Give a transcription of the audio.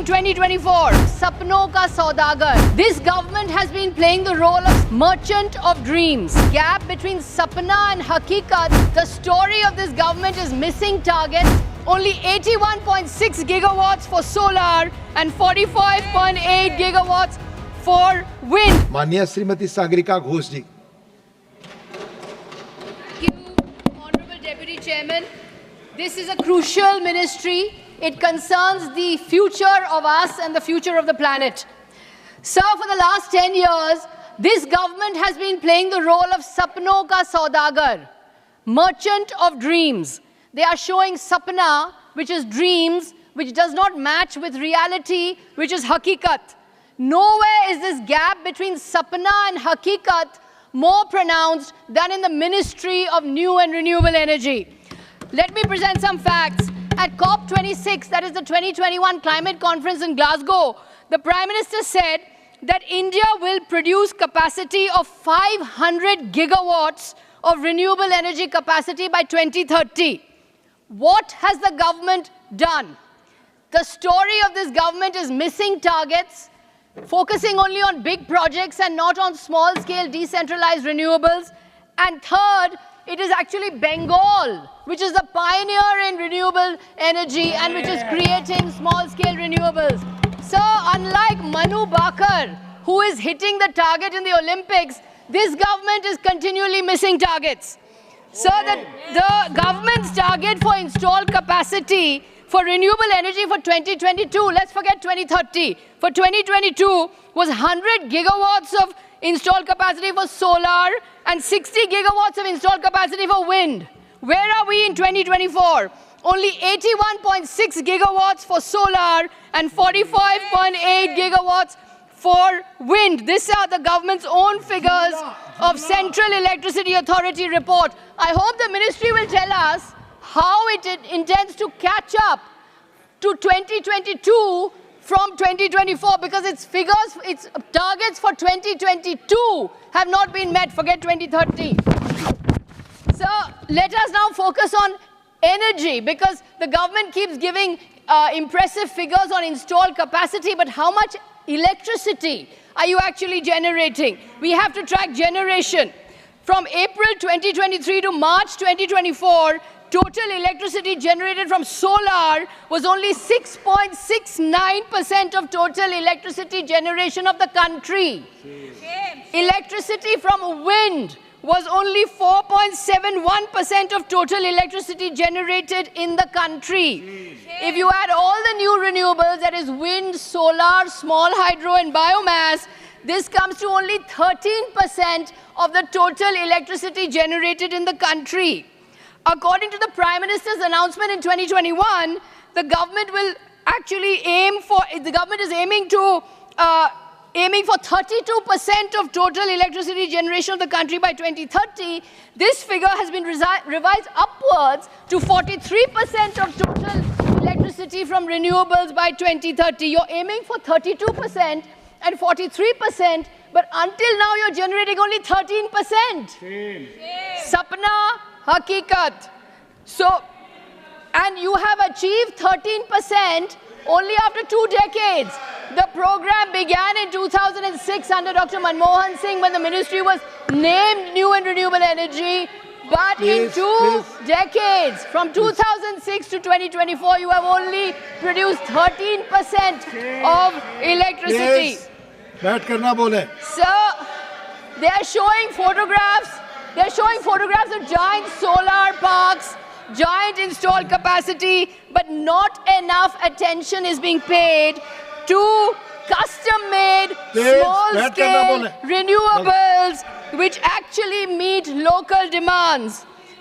in 2024? Sapno ka Saudagar. This government has been playing the role of merchant of dreams. Gap between Sapna and Hakikat. The story of this government is missing targets. Only 81.6 gigawatts for solar and 45.8 gigawatts for wind. माननीय श्रीमती सागरिका घोष जी. Thank you, Honorable Deputy Chairman. This is a crucial ministry. It concerns the future of us and the future of the planet. Sir, for the last 10 years, this government has been playing the role of Sapno ka Saudagar, merchant of dreams. They are showing Sapna, which is dreams, which does not match with reality, which is Hakikat. Nowhere is this gap between Sapna and Hakikat more pronounced than in the Ministry of New and Renewable Energy. Let me present some facts. At COP26, that is the 2021 climate conference in Glasgow, the Prime Minister said that India will produce capacity of 500 gigawatts of renewable energy capacity by 2030. What has the government done? The story of this government is missing targets, focusing only on big projects and not on small-scale decentralized renewables. And third, it is actually Bengal, which is the pioneer in renewable energy and which is creating small-scale renewables. So unlike Manu Bakar, who is hitting the target in the Olympics, this government is continually missing targets. So the government's target for installed capacity for renewable energy for 2022, let's forget 2030, for 2022 was 100 gigawatts of installed capacity for solar and 60 gigawatts of installed capacity for wind. Where are we in 2024? Only 81.6 gigawatts for solar and 45.8 gigawatts for wind. These are the government's own figures of Central Electricity Authority report. I hope the ministry will tell us how it intends to catch up to 2022 from 2024, because its figures, its targets for 2022 have not been met. Forget 2030. So let us now focus on energy, because the government keeps giving impressive figures on installed capacity, but how much electricity are you actually generating? We have to track generation. From April 2023 to March 2024, total electricity generated from solar was only 6.69% of total electricity generation of the country. Electricity from wind was only 4.71% of total electricity generated in the country. If you add all the new renewables, that is wind, solar, small hydro and biomass, this comes to only 13% of the total electricity generated in the country. According to the Prime Minister's announcement in 2021, the government will actually aiming for 32% of total electricity generation of the country by 2030. This figure has been revised upwards to 43% of total electricity from renewables by 2030. You're aiming for 32% and 43%, but until now you're generating only 13%. Sapna, Hakikat. So, and you have achieved 13% only after 2 decades. The program began in 2006 under Dr. Manmohan Singh when the ministry was named New and Renewable Energy. But in 2 decades, from 2006 to 2024, you have only produced 13% of electricity. बैठ करना बोले. So, they are showing photographs. They are showing photographs of giant solar parks, giant installed capacity, but not enough attention is being paid to custom-made, small-scale renewables which actually meet local demands.